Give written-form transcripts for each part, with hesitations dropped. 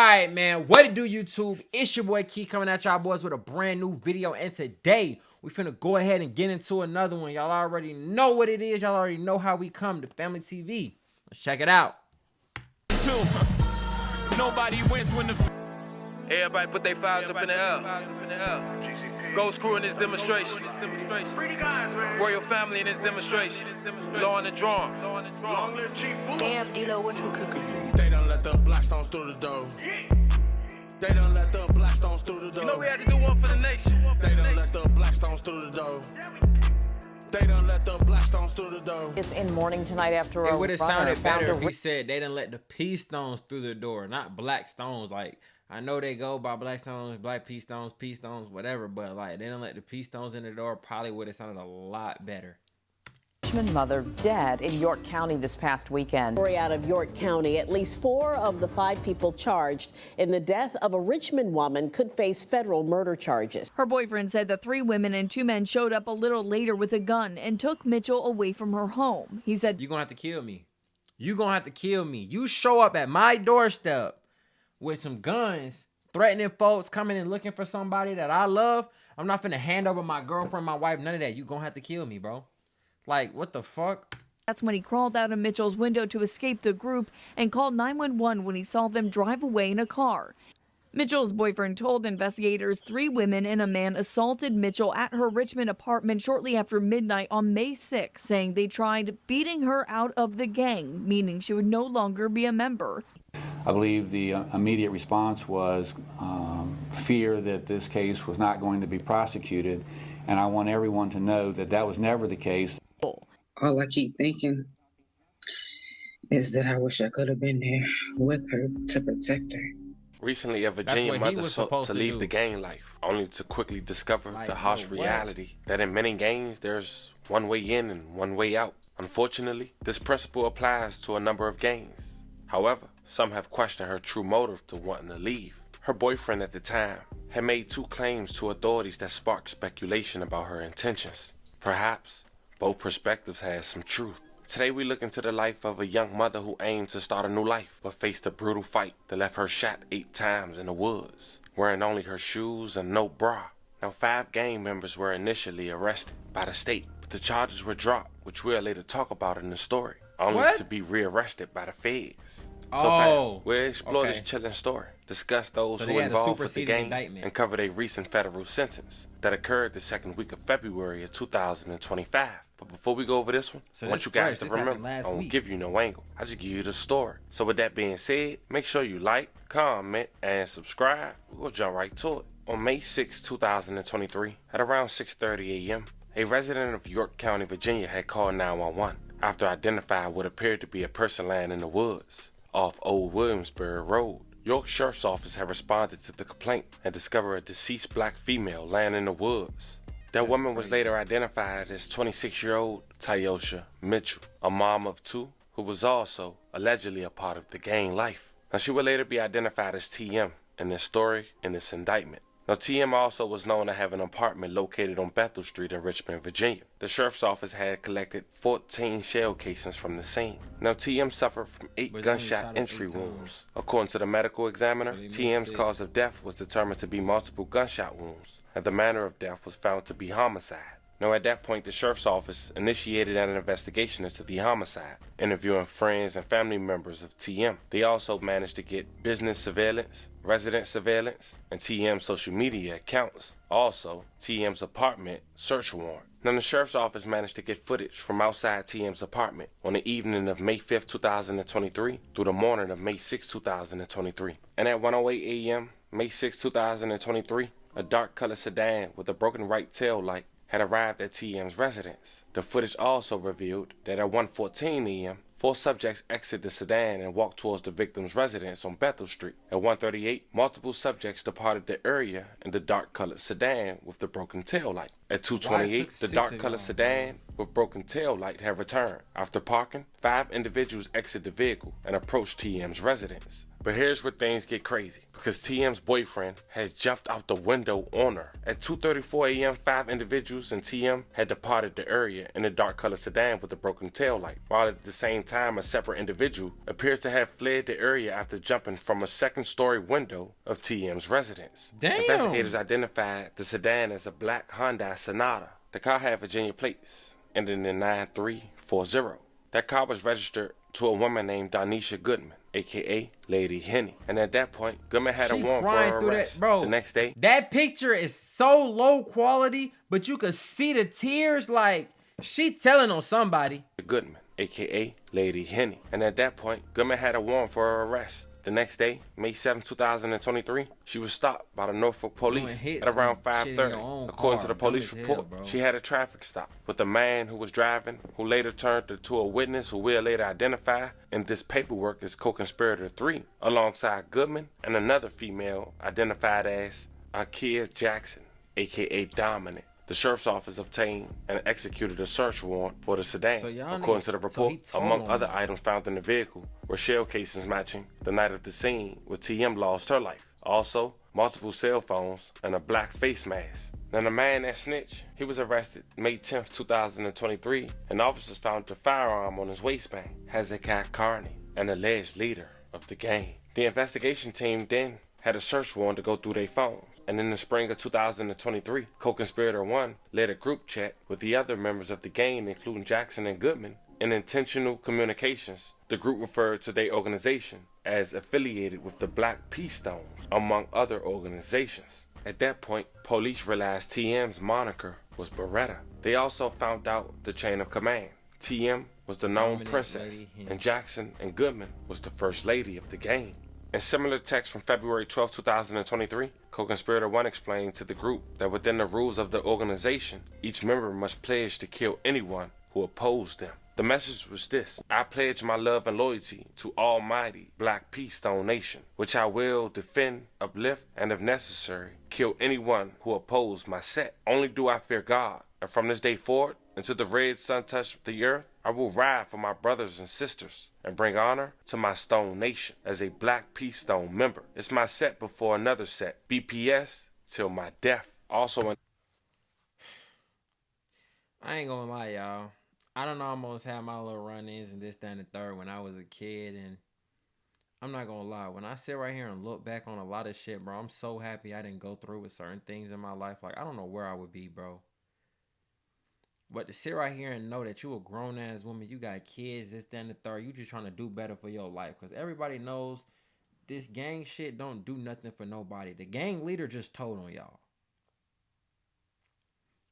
Alright, man, what it do, YouTube? It's your boy Key coming at y'all boys with a brand new video, and today we finna go ahead and get into another one. Y'all already know what it is. Y'all already know how we come to Family TV. Let's check it out. Nobody wins when the everybody put their files up in the air. Go screw in this demonstration. Free the guys, man. Royal family in this demonstration. Law in the drum. Long live Chief Boo. Damn, D-Lo, what you cooking? They done let the Blackstones through the door. They done let the Blackstones through the door. You know we had to do one for the nation. They done let the Blackstones through the door. They done let the Blackstones through the door. It's in mourning tonight after It would have sounded better if he he said they done let the P stones through the door, not black stones. Like, I know they go by black stones, black P stones, whatever, but like they done let the P stones in the door, probably would have sounded a lot better. Richmond mother dead in York County this past weekend. Story out of York County. At least 4 of the 5 people charged in the death of a Richmond woman could face federal murder charges. Her boyfriend said the 3 women and 2 men showed up a little later with a gun and took Mitchell away from her home. He said, "You're gonna have to kill me. You're gonna have to kill me. You show up at my doorstep with some guns, threatening folks, coming and looking for somebody that I love. I'm not finna hand over my girlfriend, my wife, none of that. You're gonna have to kill me, bro." Like, what the fuck? That's when he crawled out of Mitchell's window to escape the group and called 911 when he saw them drive away in a car. Mitchell's boyfriend told investigators 3 women and a man assaulted Mitchell at her Richmond apartment shortly after midnight on May 6, saying they tried beating her out of the gang, meaning she would no longer be a member. I believe the immediate response was fear that this case was not going to be prosecuted, and I want everyone to know that that was never the case. All I keep thinking is that I wish I could have been there with her to protect her. Recently, a Virginia mother sought to leave the gang life, only to quickly discover the harsh reality that in many gangs, there's one way in and one way out. Unfortunately, this principle applies to a number of gangs. However, some have questioned her true motive to wanting to leave. Her boyfriend at the time had made 2 claims to authorities that sparked speculation about her intentions. Perhaps both perspectives had some truth. Today we look into the life of a young mother who aimed to start a new life, but faced a brutal fight that left her shot 8 times in the woods, wearing only her shoes and no bra. Now 5 gang members were initially arrested by the state, but the charges were dropped, which we'll later talk about in the story, only to be rearrested by the feds. So we'll explore this chilling story, discuss those who involved with the gang, and cover a recent federal sentence that occurred the 2nd week of February of 2025. But before we go over this one, I want you guys to remember, I won't give you no angle. I just give you the story. So with that being said, make sure you like, comment, and subscribe. We'll jump right to it. On May 6, 2023, at around 6:30 a.m., a resident of York County, Virginia had called 911 after identified what appeared to be a person laying in the woods off Old Williamsburg Road. York Sheriff's Office had responded to the complaint and discovered a deceased black female laying in the woods. That woman was later identified as 26-year-old Tyosha Mitchell, a mom of 2 who was also allegedly a part of the gang life. Now she would later be identified as TM in this story in this indictment. Now, TM also was known to have an apartment located on Bethel Street in Richmond, Virginia. The Sheriff's Office had collected 14 shell casings from the scene. Now, TM suffered from 8 gunshot entry wounds. According to the medical examiner, TM's cause of death was determined to be multiple gunshot wounds, and the manner of death was found to be homicide. Now, at that point, the Sheriff's Office initiated an investigation into the homicide, interviewing friends and family members of TM. They also managed to get business surveillance, resident surveillance, and TM social media accounts. Also, TM's apartment search warrant. Now, the Sheriff's Office managed to get footage from outside TM's apartment on the evening of May 5th, 2023 through the morning of May 6, 2023. And at 1:08 a.m., May 6, 2023, a dark-colored sedan with a broken right tail light had arrived at TM's residence. The footage also revealed that at 1:14 a.m., 4 subjects exited the sedan and walked towards the victim's residence on Bethel Street. At 1:38, multiple subjects departed the area in the dark-colored sedan with the broken taillight. At 2:28, the dark-colored sedan with broken taillight had returned. After parking, 5 individuals exited the vehicle and approached TM's residence. But here's where things get crazy, because TM's boyfriend had jumped out the window on her. At 2:34 a.m., 5 individuals and TM had departed the area in a dark colored sedan with a broken taillight, while at the same time a separate individual appears to have fled the area after jumping from a second-story window of TM's residence. Damn. Investigators identified the sedan as a black Hyundai Sonata. The car had Virginia plates, ending in 9340. That car was registered to a woman named Donisha Goodman, aka Lady Henny. And at that point, Goodman had a warrant for her arrest. Bro, the next day, that picture is so low quality, but you could see the tears. Like, she telling on somebody. Goodman, aka Lady Henny. And at that point, Goodman had a warrant for her arrest. The next day, May 7, 2023, she was stopped by the Norfolk police at around 5:30. According to the police report, she had a traffic stop with a man who was driving, who later turned into a witness who we'll later identify in this paperwork as co-conspirator 3, alongside Goodman and another female identified as Keereacts Jackson, aka Dominant. The sheriff's office obtained and executed a search warrant for the sedan. According to the report, among other items found in the vehicle were shell casings matching the night of the scene where TM lost her life. Also, multiple cell phones and a black face mask. Now the man that snitched, he was arrested May 10th, 2023, and officers found a firearm on his waistband. Hezekiah Carney, an alleged leader of the gang. The investigation team then had a search warrant to go through their phones. And in the spring of 2023, co-conspirator 1 led a group chat with the other members of the gang, including Jackson and Goodman. In intentional communications, the group referred to their organization as affiliated with the Black Peace Stones, among other organizations. At that point, police realized TM's moniker was Beretta. They also found out the chain of command. TM was the known princess, and Jackson and Goodman was the first lady of the gang. In similar text from February 12, 2023, co-conspirator 1 explained to the group that within the rules of the organization, each member must pledge to kill anyone who opposed them. The message was this: I pledge my love and loyalty to Almighty Black Peace Stone Nation, which I will defend, uplift, and if necessary, kill anyone who oppose my set. Only do I fear God, and from this day forward, until the red sun touch the earth, I will ride for my brothers and sisters and bring honor to my Stone Nation as a Black Peace Stone member. It's my set before another set. BPS till my death. Also, I ain't gonna lie, y'all. I don't almost had my little run-ins and this, that, and the third when I was a kid, and I'm not gonna lie. When I sit right here and look back on a lot of shit, bro, I'm so happy I didn't go through with certain things in my life. Like, I don't know where I would be, bro. But to sit right here and know that you a grown-ass woman, you got kids, this, that, and the third, you just trying to do better for your life. Because everybody knows this gang shit don't do nothing for nobody. The gang leader just told on y'all.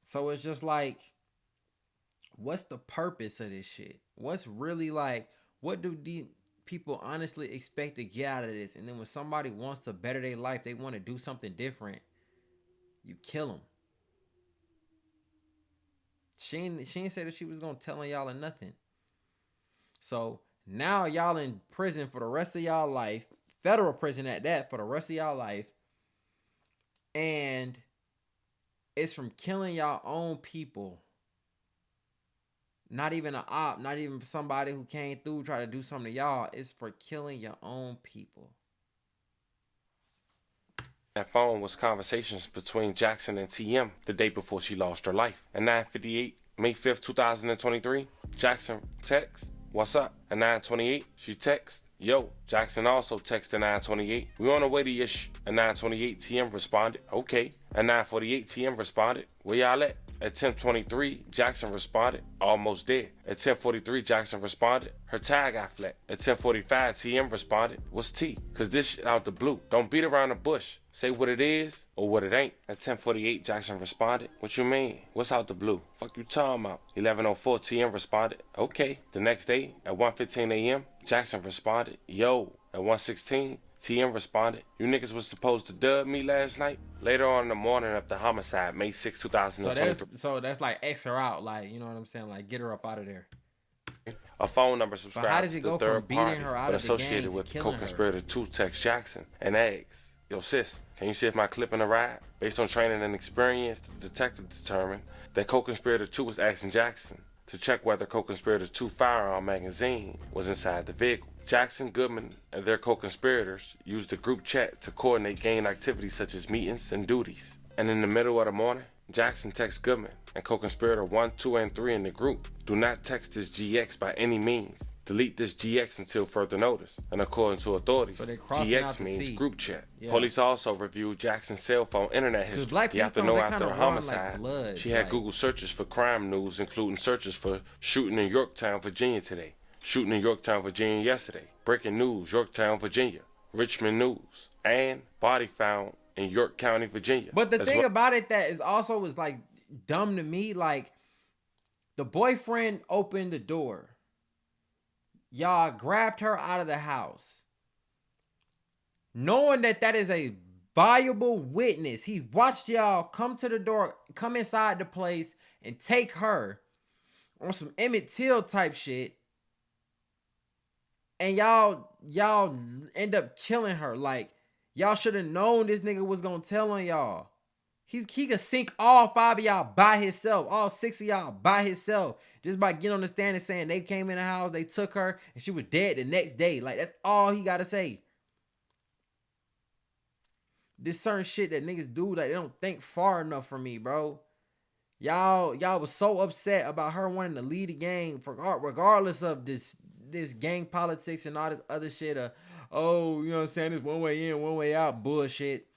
So it's just like, what's the purpose of this shit? What's really like, what do these people honestly expect to get out of this? And then when somebody wants to better their life, they want to do something different, you kill them. She ain't say that she was gonna tell on y'all or nothing. So now y'all in prison for the rest of y'all life, federal prison at that, for the rest of y'all life, and it's from killing y'all own people. Not even an op, not even somebody who came through try to do something to y'all. It's for killing your own people. that phone was conversations between Jackson and TM the day before she lost her life. At 9:58, May 5th, 2023, Jackson texts, "What's up?" At 9:28, she texts, "Yo." Jackson also texted at 9:28, "We on the way to your At 9:28, TM responded, "Okay." At 9:48, TM responded, "Where y'all at?" At 10:23, Jackson responded, "Almost there." At 10:43, Jackson responded, "Her tag got flat." At 10:45, TM responded, "What's T? Cause this shit out the blue. Don't beat around the bush. Say what it is or what it ain't." At 10:48, Jackson responded, "What you mean? What's out the blue? Fuck you talking about?" 11:04, TM responded, "Okay." The next day, at 1:15 a.m., Jackson responded, "Yo." At 1:16, TM responded, "You niggas was supposed to dub me last night?" Later on in the morning of the homicide, May 6, 2023. So that's like X her out, like, you know what I'm saying? Like, get her up out of there. A phone number subscribed to the third party, but gang associated with co-conspirator 2 text Jackson and asks, "Yo sis, can you see if my clip in the ride?" Based on training and experience, the detective determined that co-conspirator 2 was asking Jackson to check whether co-conspirator 2 firearm magazine was inside the vehicle. Jackson, Goodman, and their co-conspirators used the group chat to coordinate gang activities such as meetings and duties. And in the middle of the morning, Jackson texts Goodman and co-conspirator 1, 2, and 3 in the group, "Do not text this GX by any means. Delete this GX until further notice." And according to authorities, GX means group chat. Yeah. Police also reviewed Jackson's cell phone internet history. The afternoon after the homicide, like she had Google searches for crime news, including searches for shooting in Yorktown, Virginia today, shooting in Yorktown, Virginia yesterday, breaking news, Yorktown, Virginia, Richmond news, and body found in York County, Virginia. But the thing about it that is also was like dumb to me, like the boyfriend opened the door. Y'all grabbed her out of the house. Knowing that that is a valuable witness. He watched y'all come to the door, come inside the place, and take her on some Emmett Till type shit. And y'all end up killing her. Like, y'all should have known this nigga was gonna tell on y'all. He could sink all 5 of y'all by himself, all 6 of y'all by himself, just by getting on the stand and saying they came in the house, they took her, and she was dead the next day. Like, that's all he gotta say. This certain shit that niggas do, like, they don't think far enough for me, bro. Y'all was so upset about her wanting to lead the gang, regardless of this gang politics and all this other shit. Oh, you know what I'm saying? This one way in, one way out bullshit.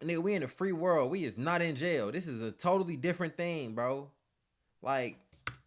Nigga, we in a free world. We is not in jail. This is a totally different thing, bro. Like,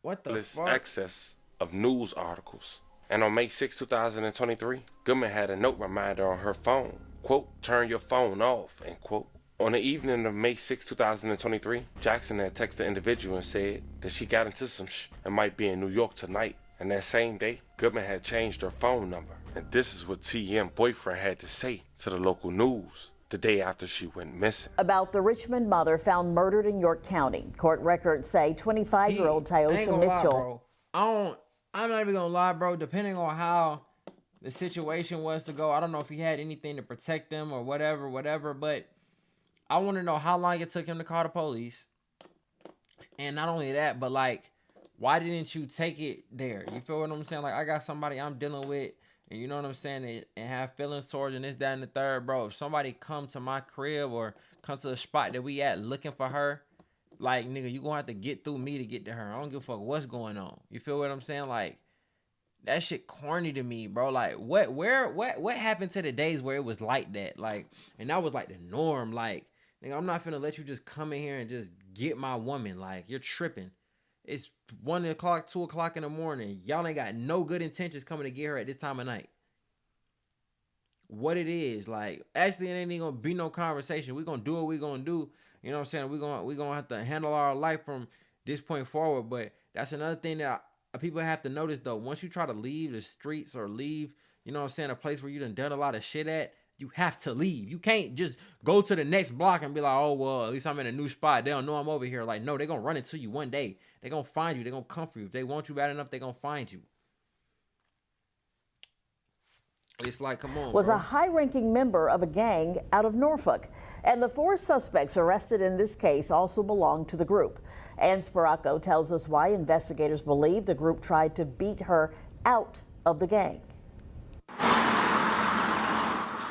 what the fuck? Excess of news articles. And on May 6, 2023, Goodman had a note reminder on her phone. Quote, "Turn your phone off," end quote. On the evening of May 6, 2023, Jackson had texted the individual and said that she got into some and might be in New York tonight. And that same day, Goodman had changed her phone number. And this is what TM boyfriend had to say to the local news the day after she went missing. About the Richmond mother found murdered in York County. Court records say 25-year-old Tyosha Mitchell. I'm not even gonna lie, bro. Depending on how the situation was to go, I don't know if he had anything to protect them or whatever, but I want to know how long it took him to call the police. And not only that, but like, why didn't you take it there? You feel what I'm saying? Like, I got somebody I'm dealing with, and you know what I'm saying, and have feelings towards, and this, that, and the third, bro. If somebody come to my crib or come to the spot that we at looking for her, like, nigga, you gonna have to get through me to get to her. I don't give a fuck what's going on. You feel what I'm saying? Like, that shit corny to me, bro. Like, what happened to the days where it was like that? Like, and that was like the norm. Like, nigga, I'm not finna let you just come in here and just get my woman. Like, you're tripping. It's 1 o'clock, 2 o'clock in the morning. Y'all ain't got no good intentions coming to get her at this time of night. What it is, like, actually, it ain't even gonna be no conversation. We gonna do what we gonna do. You know what I'm saying? We gonna have to handle our life from this point forward. But that's another thing that people have to notice, though. Once you try to leave the streets or leave, you know what I'm saying, a place where you done a lot of shit at, you have to leave. You can't just go to the next block and be like, oh, well, at least I'm in a new spot. They don't know I'm over here. Like, no, they're going to run into you one day. They're going to find you. They're going to come for you. If they want you bad enough, they're going to find you. It's like, come on, was bro. A high-ranking member of a gang out of Norfolk. And the 4 suspects arrested in this case also belong to the group. Ann Sparaco tells us why investigators believe the group tried to beat her out of the gang.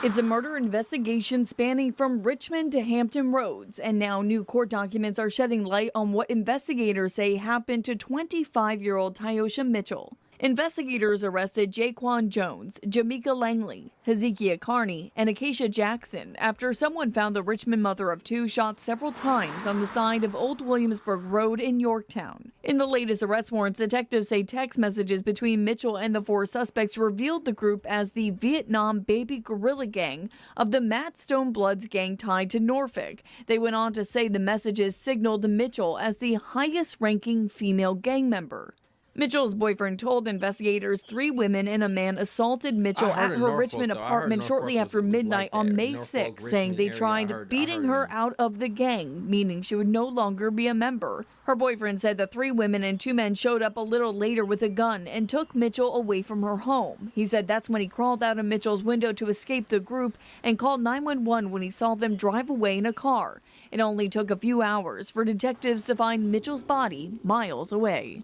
It's a murder investigation spanning from Richmond to Hampton Roads, and now new court documents are shedding light on what investigators say happened to 25-year-old Tyosha Mitchell. Investigators arrested Jaquan Jones, Jamaica Langley, Hezekiah Carney, and Acacia Jackson after someone found the Richmond mother of 2 shot several times on the side of Old Williamsburg Road in Yorktown. In the latest arrest warrants, detectives say text messages between Mitchell and the 4 suspects revealed the group as the Vietnam Baby Guerrilla Gang of the Matt Stone Bloods gang tied to Norfolk. They went on to say the messages signaled Mitchell as the highest-ranking female gang member. Mitchell's boyfriend told investigators 3 women and a man assaulted Mitchell at her Richmond apartment shortly after midnight on May 6, saying they tried beating her out of the gang, meaning she would no longer be a member. Her boyfriend said the 3 women and 2 men showed up a little later with a gun and took Mitchell away from her home. He said that's when he crawled out of Mitchell's window to escape the group and called 911 when he saw them drive away in a car. It only took a few hours for detectives to find Mitchell's body miles away.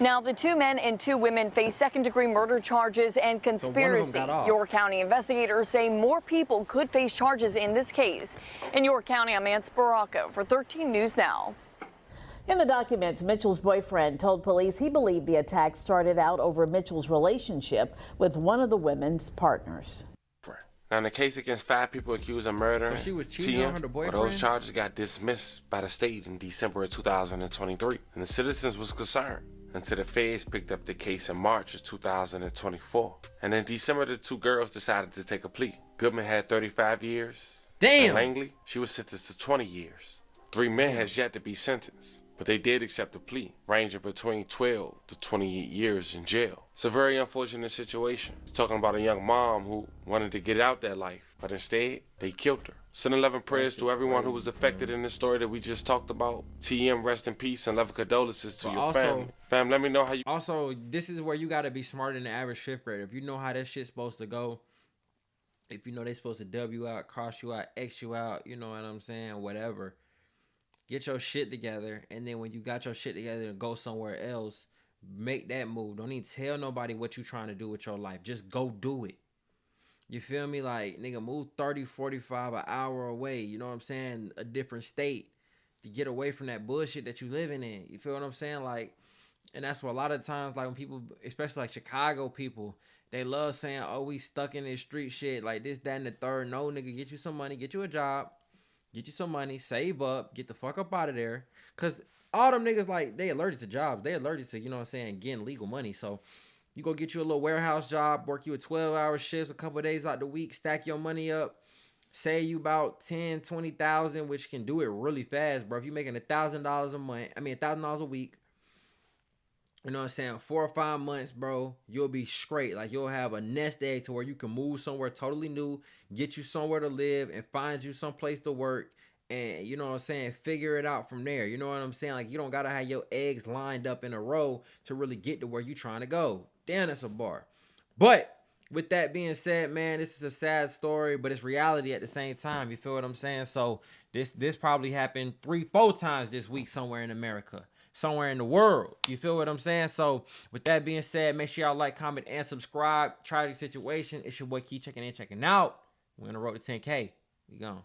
Now, the 2 men and 2 women face second-degree murder charges and conspiracy. York County investigators say more people could face charges in this case. In York County, I'm Ann Sparacco for 13 News Now. In the documents, Mitchell's boyfriend told police he believed the attack started out over Mitchell's relationship with one of the women's partners. Now, in the case against 5 people accused of murdering she was cheating on her boyfriend? those charges got dismissed by the state in December of 2023, and the citizens was concerned until the feds picked up the case in March of 2024. And in December, the 2 girls decided to take a plea. Goodman had 35 years. Damn. And Langley, she was sentenced to 20 years. 3 men has yet to be sentenced, but they did accept a plea, ranging between 12 to 28 years in jail. It's a very unfortunate situation. It's talking about a young mom who wanted to get out that life, but instead, they killed her. Send 11 prayers to everyone who was affected in the story that we just talked about. TM, rest in peace, and love and condolences to your family. Fam, let me know how you... Also, this is where you got to be smarter than the average 5th grader. If you know how that shit's supposed to go, if you know they're supposed to W you out, cross you out, X you out, you know what I'm saying, whatever. Get your shit together, and then when you got your shit together and go somewhere else, make that move. Don't even tell nobody what you trying to do with your life. Just go do it. You feel me? Like, nigga, move 30, 45 an hour away. You know what I'm saying? A different state to get away from that bullshit that you living in. You feel what I'm saying? Like, and that's what a lot of times, like when people, especially like Chicago people, they love saying, oh, we stuck in this street shit, like this, that, and the third. No, nigga, get you some money, get you a job. Get you some money, save up, get the fuck up out of there. Because all them niggas, like, they allergic to jobs. They allergic to, you know what I'm saying, getting legal money. So you go get you a little warehouse job, work you a 12-hour shifts a couple of days out the week, stack your money up, save you about 10, 20,000, which can do it really fast, bro. If you're making $1,000 a month, $1,000 a week, you know what I'm saying, 4 or 5 months, bro, you'll be straight. Like, you'll have a nest egg to where you can move somewhere totally new, get you somewhere to live, and find you someplace to work, and, you know what I'm saying, figure it out from there. You know what I'm saying? Like, you don't got to have your eggs lined up in a row to really get to where you're trying to go. Damn, that's a bar. But with that being said, man, this is a sad story, but it's reality at the same time. You feel what I'm saying? So this probably happened 3-4 times this week somewhere in America. Somewhere in the world. You feel what I'm saying? So with that being said, make sure y'all like, comment, and subscribe. Try the situation. It's your boy Key checking in, checking out. We're on the road to 10K. We gone.